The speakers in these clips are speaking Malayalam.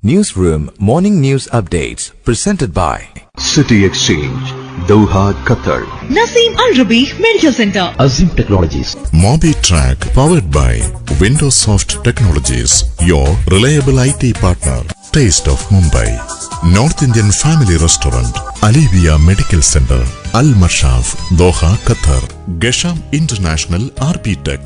Newsroom Morning News Updates presented by City Exchange, Doha, Qatar. Naseem Al Rabeeh Medical Center. Azim Technologies. MobiTrack powered by Windowsoft Technologies, your reliable IT partner. Taste of Mumbai. North Indian Family Restaurant, Alivia Medical Center, Al Mashaf, Doha, Qatar. Gesham International RP Tech.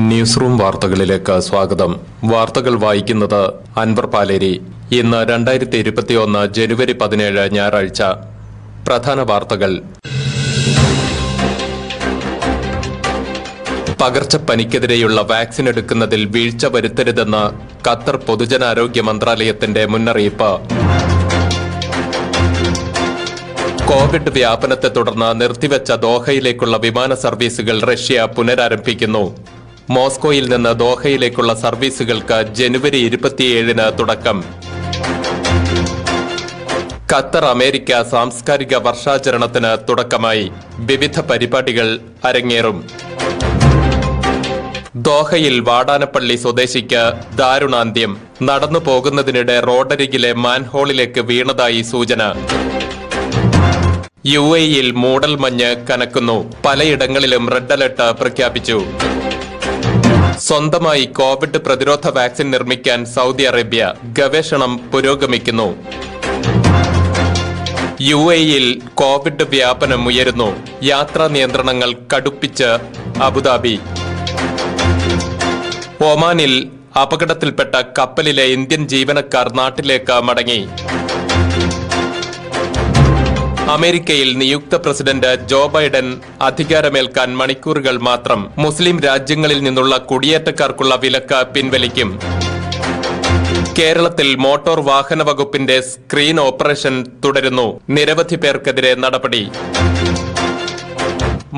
News room വാർത്തകളിലേക്ക് സ്വാഗതം. വാർത്തകൾ വായിക്കുന്നത് അൻവർ പാലേരി. ഇന്ന് 2021 ജനുവരി 17 ഞായറാഴ്ച. പ്രധാന വാർത്തകൾ. പകർച്ചപ്പനിക്കെതിരെയുള്ള വാക്സിൻ എടുക്കുന്നതിൽ വീഴ്ച വരുത്തരുതെന്ന് ഖത്തർ പൊതുജനാരോഗ്യ മന്ത്രാലയത്തിന്റെ മുന്നറിയിപ്പ്. കോവിഡ് വ്യാപനത്തെ തുടർന്ന് നിർത്തിവെച്ച ദോഹയിലേക്കുള്ള വിമാന സർവീസുകൾ റഷ്യ പുനരാരംഭിക്കുന്നു. മോസ്കോയിൽ നിന്ന് ദോഹയിലേക്കുള്ള സർവീസുകൾക്ക് ജനുവരി 27 തുടക്കം. ഖത്തർ അമേരിക്ക സാംസ്കാരിക വർഷാചരണത്തിന് തുടക്കമായി. വിവിധ പരിപാടികൾ അരങ്ങേറും. ദോഹയിൽ വാടാനപ്പള്ളി സ്വദേശിക്ക് ദാരുണാന്ത്യം. നടന്നു പോകുന്നതിനിടെ റോഡരികിലെ മാൻഹോളിലേക്ക് വീണതായി സൂചന. UAE-യിൽ മൂടൽമഞ്ഞ് കനക്കുന്നു. പലയിടങ്ങളിലും റെഡ് അലർട്ട് പ്രഖ്യാപിച്ചു. സ്വന്തമായി കോവിഡ് പ്രതിരോധ വാക്സിൻ നിർമ്മിക്കാൻ സൗദി അറേബ്യ. ഗവേഷണം പുരോഗമിക്കുന്നു. UAE-യിൽ കോവിഡ് വ്യാപനം ഉയരുന്നു. യാത്രാ നിയന്ത്രണങ്ങൾ കടുപ്പിച്ച് അബുദാബി. ഒമാനിൽ അപകടത്തിൽപ്പെട്ട കപ്പലിലെ ഇന്ത്യൻ ജീവനക്കാർ നാട്ടിലേക്ക് മടങ്ങി. അമേരിക്കയിൽ നിയുക്ത പ്രസിഡന്റ് ജോ ബൈഡൻ അധികാരമേൽക്കാൻ മണിക്കൂറുകൾ മാത്രം. മുസ്ലിം രാജ്യങ്ങളിൽ നിന്നുള്ള കുടിയേറ്റക്കാർക്കുള്ള വിലക്ക് പിൻവലിക്കും. കേരളത്തിൽ മോട്ടോർ വാഹന വകുപ്പിന്റെ സ്ക്രീൻ ഓപ്പറേഷൻ തുടരുന്നു. നിരവധി പേർക്കെതിരെ നടപടി.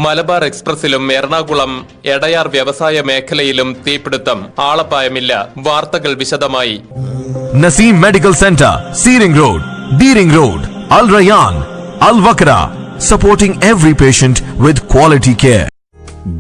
മലബാർ എക്സ്പ്രസിലും എറണാകുളം എടയാർ വ്യവസായ മേഖലയിലും തീപിടുത്തം. ആളപായമില്ല. വാർത്തകൾ വിശദമായി. Naseem Medical Center, Seering Road, Deering Road, Al Rayyan, Al Wakra, supporting every patient with quality care.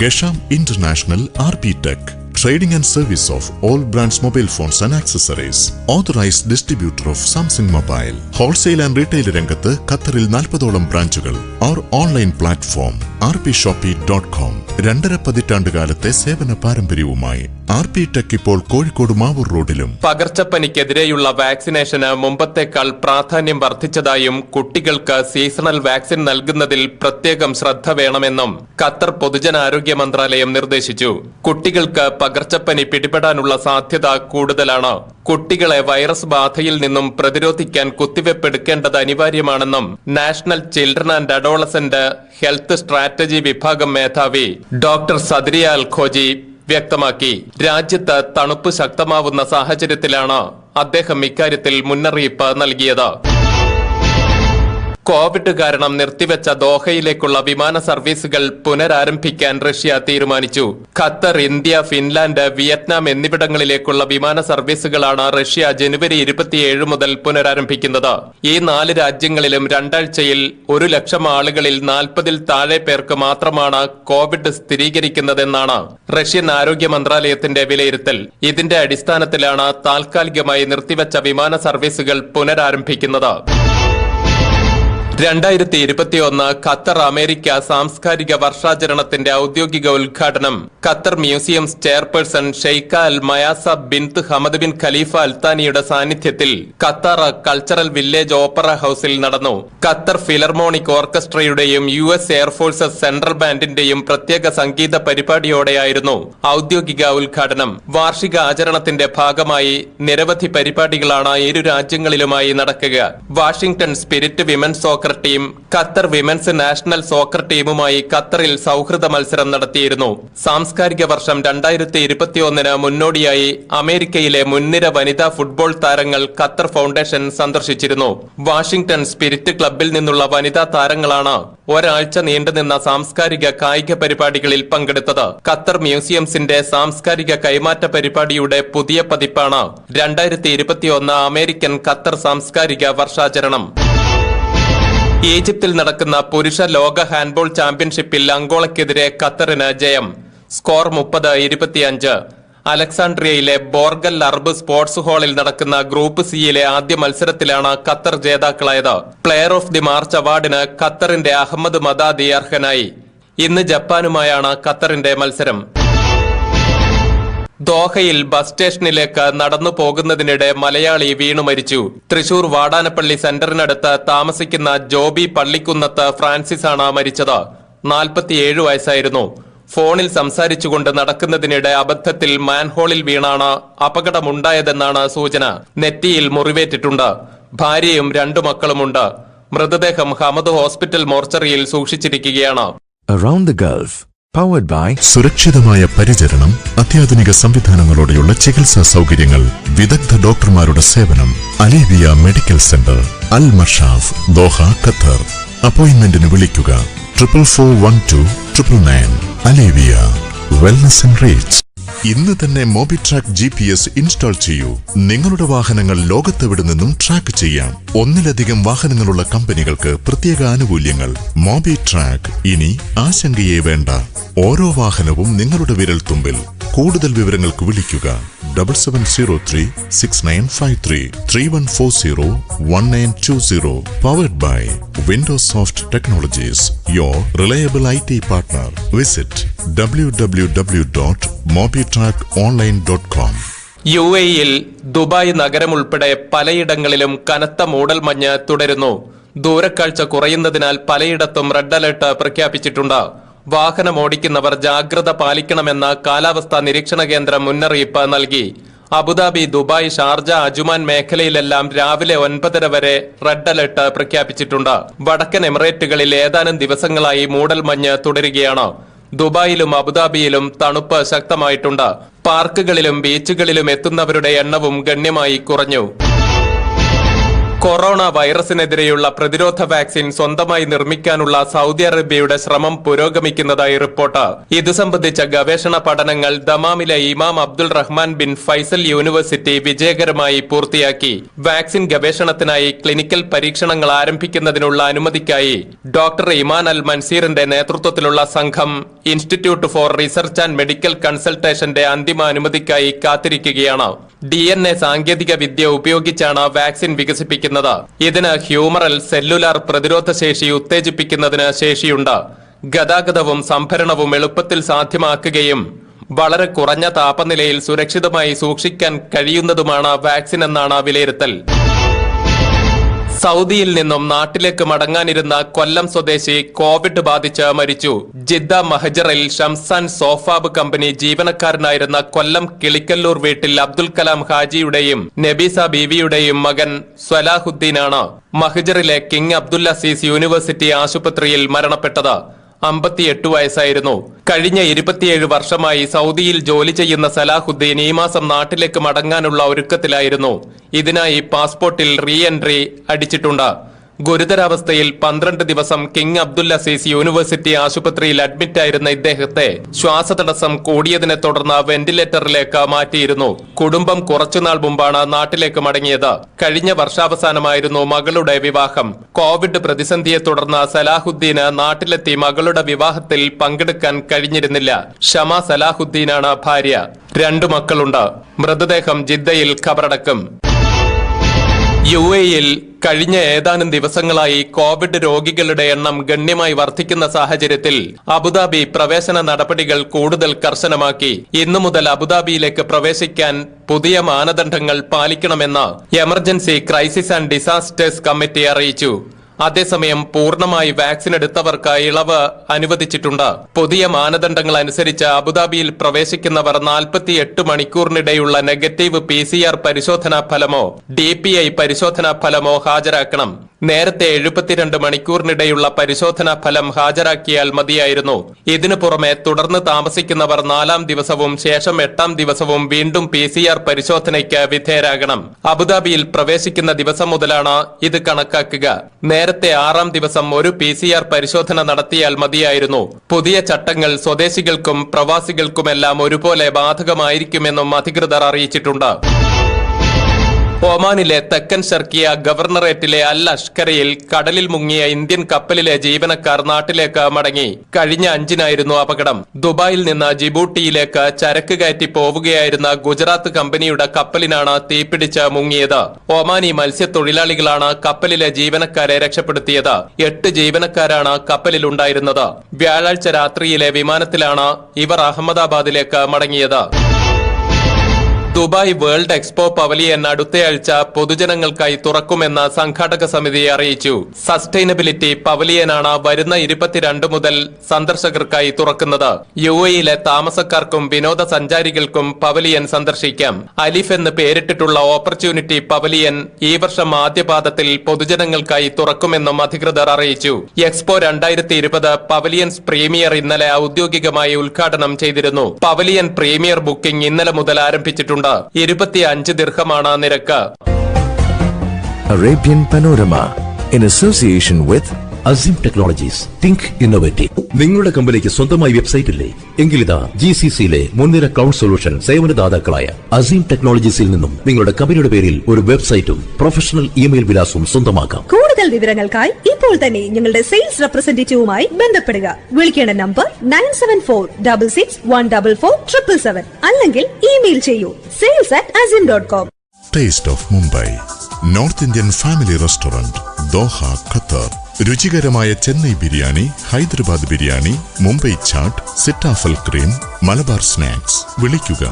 Gesham International RP Tech, trading and service of all brands mobile phones and accessories. Authorized distributor of Samsung Mobile. Wholesale and retail രംഗത്ത് ഖത്തറിൽ 40ഓളം ബ്രാഞ്ചുകൾ. Our online platform rpshopee.com. 2.5 പതിറ്റാണ്ടുകാലത്തെ സേവന പാരമ്പര്യവുമായി RP Tech ഇപ്പോൾ കോഴിക്കോട് മാവൂർ റോഡിലും. പകർച്ചപ്പനിക്കെതിരെയുള്ള വാക്സിനേഷന് മുമ്പത്തേക്കാൾ പ്രാധാന്യം വർദ്ധിച്ചതായും കുട്ടികൾക്ക് സീസണൽ വാക്സിൻ നൽകുന്നതിൽ പ്രത്യേകം ശ്രദ്ധ വേണമെന്നും ഖത്തർ പൊതുജനാരോഗ്യ മന്ത്രാലയം നിർദ്ദേശിച്ചു. കുട്ടികൾക്ക് പകർച്ചപ്പനി പിടിപെടാനുള്ള സാധ്യത കൂടുതലാണ്. കുട്ടികളെ വൈറസ് ബാധയിൽ നിന്നും പ്രതിരോധിക്കാൻ കുത്തിവെപ്പ് എടുക്കേണ്ടത് അനിവാര്യമാണെന്നും national children and adolescent health strategy വിഭാഗം മേധാവി ഡോക്ടർ സദ്രിയ അൽ ഖോജി വ്യക്തമാക്കി. രാജ്യത്ത് തണുപ്പ് ശക്തമാവുന്ന സാഹചര്യത്തിലാണ് അദ്ദേഹം ഇക്കാര്യത്തിൽ മുന്നറിയിപ്പ് നൽകിയത്. കോവിഡ് കാരണം നിർത്തിവെച്ച ദോഹയിലേക്കുള്ള വിമാന സർവീസുകൾ പുനരാരംഭിക്കാൻ റഷ്യ തീരുമാനിച്ചു. ഖത്തർ, ഇന്ത്യ, ഫിൻലാൻഡ്, വിയറ്റ്നാം എന്നിവിടങ്ങളിലേക്കുള്ള വിമാന സർവീസുകളാണ് റഷ്യ ജനുവരി 27 മുതൽ പുനരാരംഭിക്കുന്നത്. ഈ 4 രാജ്യങ്ങളിലും രണ്ടാഴ്ചയിൽ 1 ലക്ഷം ആളുകളിൽ 40-ൽ താഴെ പേർക്ക് മാത്രമാണ് കോവിഡ് സ്ഥിരീകരിക്കുന്നതെന്നാണ് റഷ്യൻ ആരോഗ്യ മന്ത്രാലയത്തിന്റെ വിലയിരുത്തൽ. ഇതിന്റെ അടിസ്ഥാനത്തിലാണ് താൽക്കാലികമായി നിർത്തിവെച്ച വിമാന സർവീസുകൾ പുനരാരംഭിക്കുന്നത്. 2021 ഖത്തർ അമേരിക്ക സാംസ്കാരിക വർഷാചരണത്തിന്റെ ഔദ്യോഗിക ഉദ്ഘാടനം ഖത്തർ മ്യൂസിയംസ് ചെയർപേഴ്സൺ ഷെയ്ഖ അൽ മയാസ ബിൻത് ഹമദ് ബിൻ ഖലീഫ അൽത്താനിയുടെ സാന്നിധ്യത്തിൽ ഖത്തർ കൾച്ചറൽ വില്ലേജ് ഓപ്പറ ഹൌസിൽ നടന്നു. ഖത്തർ ഫിലർമോണിക് ഓർക്കസ്ട്രയുടെയും US എയർഫോഴ്സസ് സെൻട്രൽ ബാൻഡിന്റെയും പ്രത്യേക സംഗീത പരിപാടിയോടെയായിരുന്നു ഔദ്യോഗിക ഉദ്ഘാടനം. വാർഷിക ആചരണത്തിന്റെ ഭാഗമായി നിരവധി പരിപാടികളാണ് ഇരു രാജ്യങ്ങളിലുമായി നടക്കുക. Washington spirit women's soccer team Qatar women's national soccer ടീമുമായി ഖത്തറിൽ സൗഹൃദ മത്സരം നടത്തിയിരുന്നു. സാംസ്കാരിക വർഷം 2021 മുന്നോടിയായി അമേരിക്കയിലെ മുൻനിര വനിതാ ഫുട്ബോൾ താരങ്ങൾ ഖത്തർ ഫൗണ്ടേഷൻ സന്ദർശിച്ചിരുന്നു. വാഷിംഗ്ടൺ സ്പിരിറ്റ് ക്ലബിൽ നിന്നുള്ള വനിതാ താരങ്ങളാണ് ഒരാഴ്ച നീണ്ടുനിന്ന സാംസ്കാരിക കായിക പരിപാടികളിൽ പങ്കെടുത്തത്. ഖത്തർ മ്യൂസിയംസിന്റെ സാംസ്കാരിക കൈമാറ്റ പരിപാടിയുടെ പുതിയ പതിപ്പാണ് 2021 അമേരിക്കൻ ഖത്തർ സാംസ്കാരിക വർഷാചരണം. ഈജിപ്തിൽ നടക്കുന്ന പുരുഷ ലോക ഹാൻഡ്ബോൾ ചാമ്പ്യൻഷിപ്പിൽ അങ്കോളയ്ക്കെതിരെ ഖത്തറിന് ജയം. സ്കോർ 30-25. അലക്സാണ്ട്രിയയിലെ ബോർഗൽ അർബ് സ്പോർട്സ് ഹാളിൽ നടക്കുന്ന ഗ്രൂപ്പ് സിയിലെ ആദ്യ മത്സരത്തിലാണ് ഖത്തർ ജേതാക്കളായത്. പ്ലെയർ ഓഫ് ദി മാർച്ച് അവാർഡിന് ഖത്തറിന്റെ അഹമ്മദ് മദാദി അർഹനായി. ഇന്ന് ജപ്പാനുമായാണ് ഖത്തറിന്റെ മത്സരം. ദോഹയിൽ ബസ് സ്റ്റേഷനിലേക്ക് നടന്നു പോകുന്നതിനിടെ മലയാളി വീണു മരിച്ചു. തൃശൂർ വാടാനപ്പള്ളി സെന്ററിനടുത്ത് താമസിക്കുന്ന ജോബി പള്ളിക്കുന്നത്ത് ഫ്രാൻസിസ് ആണ് മരിച്ചത്. 47 വയസ്സായിരുന്നു. ഫോണിൽ സംസാരിച്ചുകൊണ്ട് നടക്കുന്നതിനിടെ അബദ്ധത്തിൽ മാൻഹോളിൽ വീണാണ് അപകടമുണ്ടായതെന്നാണ് സൂചന. നെറ്റിയിൽ മുറിവേറ്റിട്ടുണ്ട്. ഭാര്യയും 2 മക്കളുമുണ്ട്. മൃതദേഹം ഹമദ് ഹോസ്പിറ്റൽ മോർച്ചറിയിൽ സൂക്ഷിച്ചിരിക്കുകയാണ്. Around the Gulf, powered by സുരക്ഷിതമായ പരിചരണം, അത്യാധുനിക സംവിധാനങ്ങളോടെയുള്ള ചികിത്സാ സൗകര്യങ്ങൾ, വിദഗ്ധ ഡോക്ടർമാരുടെ സേവനം. അലേവിയ മെഡിക്കൽ സെന്റർ, അൽ മഷാഫ്, ദോഹ, ഖത്തർ. അപ്പോയിന്റ്മെന്റിന് വിളിക്കുക 441299. അലേവിയ വെൽനസ് ആൻഡ് റീച്ച്. ഇന്ന് തന്നെ മോബിട്രാക്ക് GPS ഇൻസ്റ്റാൾ ചെയ്യൂ. നിങ്ങളുടെ വാഹനങ്ങൾ ലോകത്തെവിടെ നിന്നും ട്രാക്ക് ചെയ്യാം. 1-ലധികം വാഹനങ്ങളുള്ള കമ്പനികൾക്ക് പ്രത്യേക ആനുകൂല്യങ്ങൾ. മോബിട്രാക്ക് ഇനി ആശങ്കയെ വേണ്ട. ഓരോ വാഹനവും നിങ്ങളുടെ വിരൽ തുമ്പിൽ. കൂടുതൽ വിവരങ്ങൾക്ക് വിളിക്കുക 77036953 31401920. Powered by Windosoft technologies, your reliable IT partner. Visit www.mobitrackonline.com. UAE-യിൽ ദുബായ് നഗരം ഉൾപ്പെടെ പലയിടങ്ങളിലും കനത്ത മൂടൽമഞ്ഞ് തുടരുന്നു. ദൂരക്കാഴ്ച കുറയുന്നതിനാൽ പലയിടത്തും റെഡ് അലർട്ട് പ്രഖ്യാപിച്ചിട്ടുണ്ട്. വാഹനമോടിക്കുന്നവർ ജാഗ്രത പാലിക്കണമെന്ന് കാലാവസ്ഥാ നിരീക്ഷണ കേന്ദ്രം മുന്നറിയിപ്പ് നൽകി. അബുദാബി, ദുബായ്, ഷാർജ, അജുമാൻ മേഖലയിലെല്ലാം രാവിലെ 9:30 വരെ റെഡ് അലർട്ട് പ്രഖ്യാപിച്ചിട്ടുണ്ട്. വടക്കൻ എമിറേറ്റുകളിൽ ഏതാനും ദിവസങ്ങളായി മൂടൽമഞ്ഞ് തുടരുകയാണ്. ദുബായിലും അബുദാബിയിലും തണുപ്പ് ശക്തമായിട്ടുണ്ട്. പാർക്കുകളിലും ബീച്ചുകളിലും എത്തുന്നവരുടെ എണ്ണവും ഗണ്യമായി കുറഞ്ഞു. കൊറോണ വൈറസിനെതിരെയുള്ള പ്രതിരോധ വാക്സിൻ സ്വന്തമായി നിർമ്മിക്കാനുള്ള സൗദി അറേബ്യയുടെ ശ്രമം പുരോഗമിക്കുന്നതായി റിപ്പോർട്ട്. ഇതു സംബന്ധിച്ച ഗവേഷണ പഠനങ്ങൾ ദമാമിലെ ഇമാം Abdul Rahman bin Faisal university വിജയകരമായി പൂർത്തിയാക്കി. വാക്സിൻ ഗവേഷണത്തിനായി ക്ലിനിക്കൽ പരീക്ഷണങ്ങൾ ആരംഭിക്കുന്നതിനുള്ള അനുമതിക്കായി ഡോക്ടർ ഇമാൻ അൽ മൻസീറിന്റെ നേതൃത്വത്തിലുള്ള സംഘം institute for research and medical കൺസൾട്ടേഷന്റെ അന്തിമ അനുമതിക്കായി കാത്തിരിക്കുകയാണ്. DNA സാങ്കേതിക വിദ്യ ഉപയോഗിച്ചാണ് വാക്സിൻ വികസിപ്പിക്കുന്നത്. ഇതിന് ഹ്യൂമറൽ സെല്ലുലാർ പ്രതിരോധ ശേഷി ഉത്തേജിപ്പിക്കുന്നതിന് ശേഷിയുണ്ട്. ഗതാഗതവും സംഭരണവും എളുപ്പത്തിൽ സാധ്യമാക്കുകയും വളരെ കുറഞ്ഞ താപനിലയിൽ സുരക്ഷിതമായി സൂക്ഷിക്കാൻ കഴിയുന്നതുമാണ് വാക്സിൻ എന്നാണ് വിലയിരുത്തൽ. സൗദിയിൽ നിന്നും നാട്ടിലേക്ക് മടങ്ങാനിരുന്ന കൊല്ലം സ്വദേശി കോവിഡ് ബാധിച്ച് മരിച്ചു. ജിദ്ദ മഹജറിൽ ഷംസാൻ സോഫാബ് കമ്പനി ജീവനക്കാരനായിരുന്ന കൊല്ലം കിളിക്കല്ലൂർ വീട്ടിൽ അബ്ദുൽ കലാം ഹാജിയുടെയും നബീസ ബീവിയുടെയും മകൻ സ്വലാഹുദ്ദീനാണ് മഹജറിലെ കിങ് അബ്ദുൽ അസീസ് യൂണിവേഴ്സിറ്റി ആശുപത്രിയിൽ മരണപ്പെട്ടത്. 58 വയസ്സായിരുന്നു. കഴിഞ്ഞ 27 വർഷമായി സൗദിയിൽ ജോലി ചെയ്യുന്ന സലാഹുദ്ദീൻ ഈ മാസം നാട്ടിലേക്ക് മടങ്ങാനുള്ള ഒരുക്കത്തിലായിരുന്നു. ഇതിനായി പാസ്പോർട്ടിൽ റീ എൻട്രി അടിച്ചിട്ടുണ്ട്. ഗുരുതരാവസ്ഥയിൽ 12 ദിവസം കിങ് അബ്ദുൽ അസീസ് യൂണിവേഴ്സിറ്റി ആശുപത്രിയിൽ അഡ്മിറ്റായിരുന്ന ഇദ്ദേഹത്തെ ശ്വാസതടസ്സം കൂടിയതിനെ തുടർന്ന് വെന്റിലേറ്ററിലേക്ക് മാറ്റിയിരുന്നു. കുടുംബം കുറച്ചുനാൾ മുമ്പാണ് നാട്ടിലേക്ക് മടങ്ങിയത്. കഴിഞ്ഞ വർഷാവസാനമായിരുന്നു മകളുടെ വിവാഹം. കോവിഡ് പ്രതിസന്ധിയെ തുടർന്ന് സലാഹുദ്ദീന് നാട്ടിലെത്തി മകളുടെ വിവാഹത്തിൽ പങ്കെടുക്കാൻ കഴിഞ്ഞിരുന്നില്ല. ഷമ സലാഹുദ്ദീനാണ് ഭാര്യ. 2 മക്കളുണ്ട്. മൃതദേഹം ജിദ്ദയിൽ ഖബറടക്കും. UAE-യിൽ കഴിഞ്ഞ ഏതാനും ദിവസങ്ങളായി കോവിഡ് രോഗികളുടെ എണ്ണം ഗണ്യമായി വർദ്ധിക്കുന്ന സാഹചര്യത്തിൽ അബുദാബി പ്രവേശന നടപടികൾ കൂടുതൽ കർശനമാക്കി. ഇന്നു മുതൽ അബുദാബിയിലേക്ക് പ്രവേശിക്കാൻ പുതിയ മാനദണ്ഡങ്ങൾ പാലിക്കണമെന്ന് emergency crisis and disasters committee അറിയിച്ചു. അതേസമയം പൂർണ്ണമായി വാക്സിൻ എടുത്തവർക്ക് ഇളവ് അനുവദിച്ചിട്ടുണ്ട്. പുതിയ മാനദണ്ഡങ്ങൾ അനുസരിച്ച് അബുദാബിയിൽ പ്രവേശിക്കുന്നവർ 48 മണിക്കൂറിനിടെയുള്ള നെഗറ്റീവ് PCR പരിശോധനാ ഫലമോ DPI പരിശോധനാ ഫലമോ ഹാജരാക്കണം. നേരത്തെ 72 മണിക്കൂറിനിടെയുള്ള പരിശോധനാ ഫലം ഹാജരാക്കിയാൽ മതിയായിരുന്നു. ഇതിനു പുറമെ തുടർന്ന് താമസിക്കുന്നവർ 4-ാം ദിവസവും ശേഷം 8-ാം ദിവസവും വീണ്ടും PCR പരിശോധനയ്ക്ക് വിധേയരാകണം. അബുദാബിയിൽ പ്രവേശിക്കുന്ന ദിവസം മുതലാണ് ഇത് കണക്കാക്കുക. നേരത്തെ 6-ാം ദിവസം ഒരു PCR പരിശോധന നടത്തിയാൽ മതിയായിരുന്നു. പുതിയ ചട്ടങ്ങൾ സ്വദേശികൾക്കും പ്രവാസികൾക്കുമെല്ലാം ഒരുപോലെ ബാധകമായിരിക്കുമെന്നും അധികൃതർ അറിയിച്ചിട്ടുണ്ട്. ഒമാനിലെ തെക്കൻ ഷർക്കിയ ഗവർണറേറ്റിലെ അൽ അഷ്കരയിൽ കടലിൽ മുങ്ങിയ ഇന്ത്യൻ കപ്പലിലെ ജീവനക്കാർ നാട്ടിലേക്ക് മടങ്ങി. കഴിഞ്ഞ 5-നായിരുന്നു അപകടം. ദുബായിൽ നിന്ന് ജിബൂട്ടിയിലേക്ക് ചരക്ക് കയറ്റി പോവുകയായിരുന്ന ഗുജറാത്ത് കമ്പനിയുടെ കപ്പലിനാണ് തീപിടിച്ച് മുങ്ങിയത്. ഒമാനി മത്സ്യത്തൊഴിലാളികളാണ് കപ്പലിലെ ജീവനക്കാരെ രക്ഷപ്പെടുത്തിയത്. 8 ജീവനക്കാരാണ് കപ്പലിലുണ്ടായിരുന്നത്. വ്യാഴാഴ്ച രാത്രിയിലെ വിമാനത്തിലാണ് ഇവർ അഹമ്മദാബാദിലേക്ക് മടങ്ങിയത്. ദുബായ് വേൾഡ് എക്സ്പോ പവലിയൻ അടുത്തയാഴ്ച പൊതുജനങ്ങൾക്കായി തുറക്കുമെന്ന് സംഘാടക സമിതി അറിയിച്ചു. സസ്റ്റൈനബിലിറ്റി പവലിയനാണ് വരുന്ന 22 മുതൽ സന്ദർശകർക്കായി തുറക്കുന്നത്. UAE-യിലെ താമസക്കാർക്കും വിനോദസഞ്ചാരികൾക്കും പവലിയൻ സന്ദർശിക്കാം. അലിഫ് എന്ന് പേരിട്ടിട്ടുള്ള ഓപ്പർച്യൂണിറ്റി പവലിയൻ ഈ വർഷം ആദ്യപാദത്തിൽ പൊതുജനങ്ങൾക്കായി തുറക്കുമെന്നും അധികൃതർ അറിയിച്ചു. എക്സ്പോ 2020 പവലിയൻസ് പ്രീമിയർ ഇന്നലെ ഔദ്യോഗികമായി ഉദ്ഘാടനം ചെയ്തിരുന്നു. പവലിയൻ പ്രീമിയർ ബുക്കിംഗ് ഇന്നലെ മുതൽ ആരംഭിച്ചിട്ടുണ്ട്. 25 ദിർഹമാണ് നിരക്ക്. Arabian Panorama in association with Azim Technologies. Think innovative. നിങ്ങളുടെ കമ്പനിക്ക് സ്വന്തമായി വെബ്സൈറ്റ് ഇല്ലേ? എങ്കിലിതാ GCC-യിലെ മുൻനിര ക്ലൗഡ് സൊല്യൂഷൻ സേവനദാതാക്കളായ അസീം ടെക്നോളജീസിൽ നിന്നും നിങ്ങളുടെ കമ്പനിയുടെ പേരിൽ ഒരു വെബ്സൈറ്റും പ്രൊഫഷണൽ ഇമെയിൽ വിലാസവും സ്വന്തമാക്കാം. കൂടുതൽ വിവരങ്ങൾക്കായി ഇപ്പോൾ തന്നെ ഞങ്ങളുടെ സെയിൽസ് റെപ്രസെന്റേറ്റീവുമായി ബന്ധപ്പെടുക. വിളിക്കേണ്ട നമ്പർ 9746614477 അല്ലെങ്കിൽ ഇമെയിൽ ചെയ്യൂ sales@azim.com. Taste of Mumbai north Indian family restaurant Doha, Qatar. രുചികരമായ ചെന്നൈ ബിരിയാണി, ഹൈദരാബാദ് ബിരിയാണി, മുംബൈ ചാട്ട്, സിറ്റാഫൽ ക്രീം, മലബാർ സ്നാക്സ്. വിളിക്കുക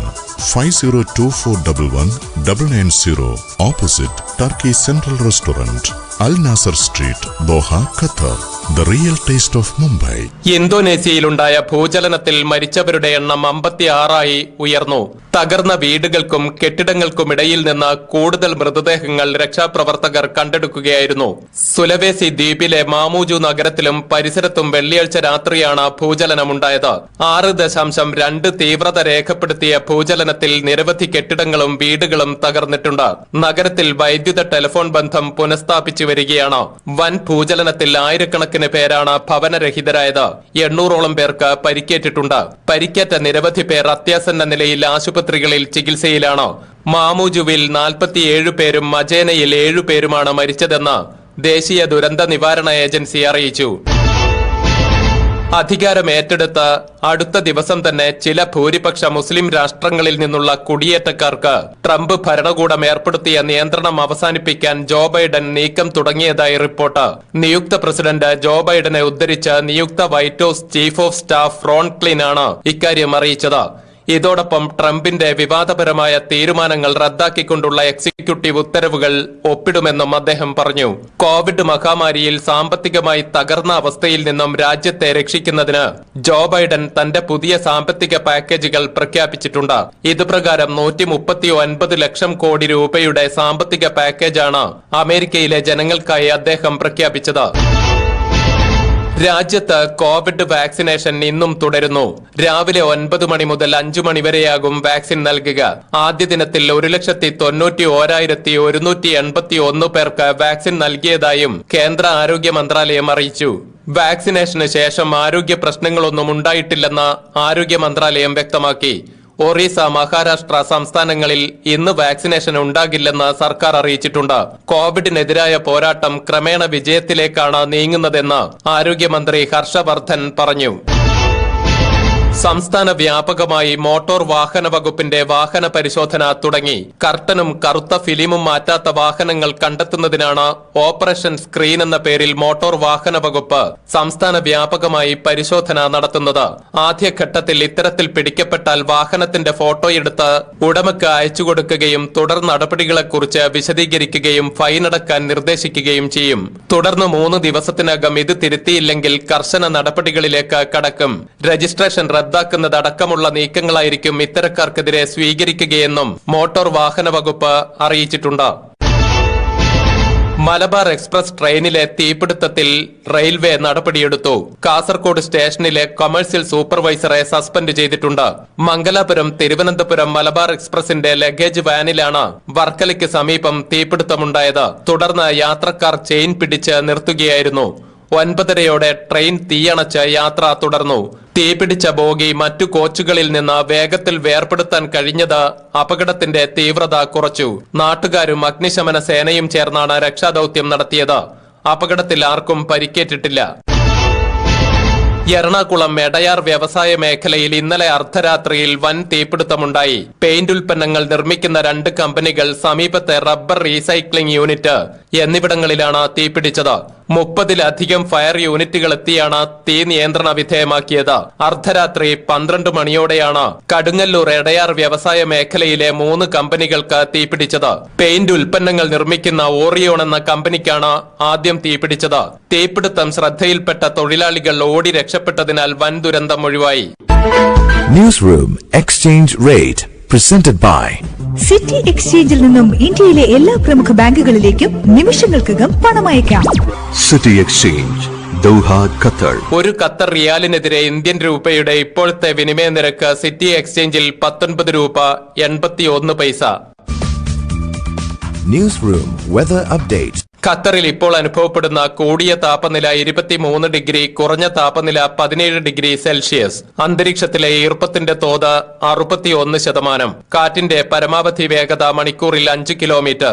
5024119990 opposite Turkey central restaurant, Al Nasser street, Doha, Qatar. The real taste of Mumbai. ഇന്തോനേഷ്യയിലുണ്ടായ ഭൂചലനത്തിൽ മരിച്ചവരുടെ എണ്ണം 56ആയി ഉയർന്നു. തകർന്ന വീടുകൾക്കും കെട്ടിടങ്ങൾക്കുമിടയിൽ നിന്ന് കൂടുതൽ മൃതദേഹങ്ങൾ രക്ഷാപ്രവർത്തകർ കണ്ടെടുക്കുകയായിരുന്നു. സുലവേസി ദ്വീപിലെ മാമൂജു നഗരത്തിലും പരിസരത്തും വെള്ളിയാഴ്ച രാത്രിയാണ് ഭൂചലനമുണ്ടായത്. 6.2 തീവ്രത രേഖപ്പെടുത്തിയ ഭൂചലനത്തിൽ നിരവധി കെട്ടിടങ്ങളും വീടുകളും തകർന്നിട്ടുണ്ട്. നഗരത്തിൽ വൈദ്യുത ടെലിഫോൺ ബന്ധം പുനഃസ്ഥാപിച്ചു വരികയാണ്. വൻ ഭൂചലനത്തിൽ ആയിരക്കണക്കിന് പേരാണ് ഭവനരഹിതരായത്. 800ഓളം പേർക്ക് പരിക്കേറ്റിട്ടുണ്ട്. പരിക്കേറ്റ നിരവധി പേർ അത്യാസന്ന നിലയിൽ ആശുപത്രികളിൽ ചികിത്സയിലാണ്. മാമൂജുവിൽ 47 പേരും മജേനയിൽ 7 പേരുമാണ് മരിച്ചതെന്ന് ദേശീയ ദുരന്ത നിവാരണ ഏജൻസി അറിയിച്ചു. അധികാരം ഏറ്റെടുത്ത് അടുത്ത ദിവസം തന്നെ ചില ഭൂരിപക്ഷ മുസ്ലിം രാഷ്ട്രങ്ങളിൽ നിന്നുള്ള കുടിയേറ്റക്കാർക്ക് ട്രംപ് ഭരണകൂടം ഏർപ്പെടുത്തിയ നിയന്ത്രണം അവസാനിപ്പിക്കാൻ ജോ ബൈഡൻ നീക്കം തുടങ്ങിയതായി റിപ്പോർട്ട്. നിയുക്ത പ്രസിഡന്റ് ജോ ബൈഡനെ ഉദ്ധരിച്ച് നിയുക്ത white house chief of staff Ron kiln ആണ് ഇക്കാര്യം അറിയിച്ചത്. ഇതോടൊപ്പം ട്രംപിന്റെ വിവാദപരമായ തീരുമാനങ്ങൾ റദ്ദാക്കിക്കൊണ്ടുള്ള എക്സിക്യൂട്ടീവ് ഉത്തരവുകൾ ഒപ്പിടുമെന്നും അദ്ദേഹം പറഞ്ഞു. കോവിഡ് മഹാമാരിയിൽ സാമ്പത്തികമായി തകർന്ന അവസ്ഥയിൽ നിന്നും രാജ്യത്തെ രക്ഷിക്കുന്നതിന് ജോ ബൈഡൻ തന്റെ പുതിയ സാമ്പത്തിക പാക്കേജുകൾ പ്രഖ്യാപിച്ചിട്ടുണ്ട്. ഇതുപ്രകാരം 139 ലക്ഷം കോടി രൂപയുടെ സാമ്പത്തിക പാക്കേജാണ് അമേരിക്കയിലെ ജനങ്ങൾക്കായി അദ്ദേഹം പ്രഖ്യാപിച്ചത്. രാജ്യത്ത് കോവിഡ് വാക്സിനേഷൻ ഇന്നും തുടരുന്നു. രാവിലെ 9 മണി മുതൽ 5 മണി വരെയാകും വാക്സിൻ നൽകുക. ആദ്യ ദിനത്തിൽ 191,181 പേർക്ക് വാക്സിൻ നൽകിയതായും കേന്ദ്ര ആരോഗ്യ മന്ത്രാലയം അറിയിച്ചു. വാക്സിനേഷന് ശേഷം ആരോഗ്യ പ്രശ്നങ്ങളൊന്നും ഉണ്ടായിട്ടില്ലെന്ന് ആരോഗ്യ മന്ത്രാലയം വ്യക്തമാക്കി. ഒറീസ, മഹാരാഷ്ട്ര സംസ്ഥാനങ്ങളിൽ ഇന്ന് വാക്സിനേഷൻ ഉണ്ടാകില്ലെന്ന് സർക്കാർ അറിയിച്ചിട്ടുണ്ട്. കോവിഡിനെതിരായ പോരാട്ടം ക്രമേണ വിജയത്തിലേക്കാണ് നീങ്ങുന്നതെന്ന് ആരോഗ്യമന്ത്രി ഹർഷവർദ്ധൻ പറഞ്ഞു. സംസ്ഥാന വ്യാപകമായി മോട്ടോർ വാഹന വകുപ്പിന്റെ വാഹന പരിശോധന തുടങ്ങി. കർട്ടനും കറുത്ത ഫിലിമും മാറ്റാത്ത വാഹനങ്ങൾ കണ്ടെത്തുന്നതിനാണ് ഓപ്പറേഷൻ സ്ക്രീൻ എന്ന പേരിൽ മോട്ടോർ വാഹന വകുപ്പ് സംസ്ഥാന വ്യാപകമായി പരിശോധന നടത്തുന്നത്. ആദ്യഘട്ടത്തിൽ ഇത്തരത്തിൽ പിടിക്കപ്പെട്ടാൽ വാഹനത്തിന്റെ ഫോട്ടോയെടുത്ത് ഉടമയ്ക്ക് അയച്ചുകൊടുക്കുകയും തുടർ നടപടികളെക്കുറിച്ച് വിശദീകരിക്കുകയും ഫൈനടക്കാൻ നിർദ്ദേശിക്കുകയും ചെയ്യും. തുടർന്ന് 3 ദിവസത്തിനകം ഇത് തിരുത്തിയില്ലെങ്കിൽ കർശന നടപടികളിലേക്ക് കടക്കും. രജിസ്ട്രേഷൻ റദ്ദാക്കുന്നതടക്കമുള്ള നീക്കങ്ങളായിരിക്കും ഇത്തരക്കാർക്കെതിരെ സ്വീകരിക്കുകയെന്നും മോട്ടോർ വാഹന വകുപ്പ് അറിയിച്ചിട്ടുണ്ട്. മലബാർ എക്സ്പ്രസ് ട്രെയിനിലെ തീപിടുത്തത്തിൽ റെയിൽവേ നടപടിയെടുത്തു. കാസർകോട് സ്റ്റേഷനിലെ കൊമേഴ്സ്യൽ സൂപ്പർവൈസറെ സസ്പെൻഡ് ചെയ്തിട്ടുണ്ട്. മംഗലാപുരം തിരുവനന്തപുരം മലബാർ എക്സ്പ്രസിന്റെ ലഗേജ് വാനിലാണ് വർക്കലയ്ക്ക് സമീപം തീപിടുത്തമുണ്ടായത്. തുടർന്ന് യാത്രക്കാർ ചെയിൻ പിടിച്ച് നിർത്തുകയായിരുന്നു. 9:30 ട്രെയിൻ തീയണച്ച് യാത്ര തുടർന്നു. തീപിടിച്ച ബോഗി മറ്റു കോച്ചുകളിൽ നിന്ന് വേഗത്തിൽ വേർപെടുത്താൻ കഴിഞ്ഞത് അപകടത്തിന്റെ തീവ്രത കുറച്ചു. നാട്ടുകാരും അഗ്നിശമന സേനയും ചേർന്നാണ് രക്ഷാദൌത്യം നടത്തിയത്. അപകടത്തിൽ ആർക്കും പരിക്കേറ്റിട്ടില്ല. എറണാകുളം എടയാർ വ്യവസായ മേഖലയിൽ ഇന്നലെ അർദ്ധരാത്രിയിൽ വൻ തീപിടുത്തമുണ്ടായി. പെയിന്റ് ഉൽപ്പന്നങ്ങൾ നിർമ്മിക്കുന്ന 2 കമ്പനികൾ, സമീപത്തെ റബ്ബർ റീസൈക്ലിംഗ് യൂണിറ്റ് എന്നിവിടങ്ങളിലാണ് തീപിടിച്ചത്. 30-ലധികം ഫയർ യൂണിറ്റുകൾ എത്തിയാണ് തീ നിയന്ത്രണ വിധേയമാക്കിയത്. അർദ്ധരാത്രി 12 മണിയോടെയാണ് കടുങ്ങല്ലൂർ എടയാർ വ്യവസായ മേഖലയിലെ 3 കമ്പനികൾക്ക് തീപിടിച്ചത്. പെയിന്റ് ഉൽപ്പന്നങ്ങൾ നിർമ്മിക്കുന്ന ഓറിയോൺ എന്ന കമ്പനിക്കാണ് ആദ്യം തീപിടിച്ചത്. തീപിടുത്തം ശ്രദ്ധയിൽപ്പെട്ട തൊഴിലാളികൾ ഓടി രക്ഷപ്പെട്ടതിനാൽ വൻ ദുരന്തം ഒഴിവായി. Newsroom Exchange Rate presented by city എക്സ്ചേഞ്ചിൽ നിന്നും ഇന്ത്യയിലെ എല്ലാ പ്രമുഖ ബാങ്കുകളിലേക്കും നിമിഷങ്ങൾക്കകം പണമയക്കാം. City Exchange, Doha, Qatar. ഒരു ഖത്തർ റിയാലിനെതിരെ ഇന്ത്യൻ രൂപയുടെ ഇപ്പോഴത്തെ വിനിമയ നിരക്ക് സിറ്റി എക്സ്ചേഞ്ചിൽ 19 രൂപ 81 പൈസ. Newsroom Weather Update. ഖത്തറിൽ ഇപ്പോൾ അനുഭവപ്പെടുന്ന കൂടിയ താപനില 23 ഡിഗ്രി, കുറഞ്ഞ താപനില 17 ഡിഗ്രി സെൽഷ്യസ്. അന്തരീക്ഷത്തിലെ ഈർപ്പത്തിന്റെ തോത് 61%. കാറ്റിന്റെ പരമാവധി വേഗത മണിക്കൂറിൽ 5 കിലോമീറ്റർ.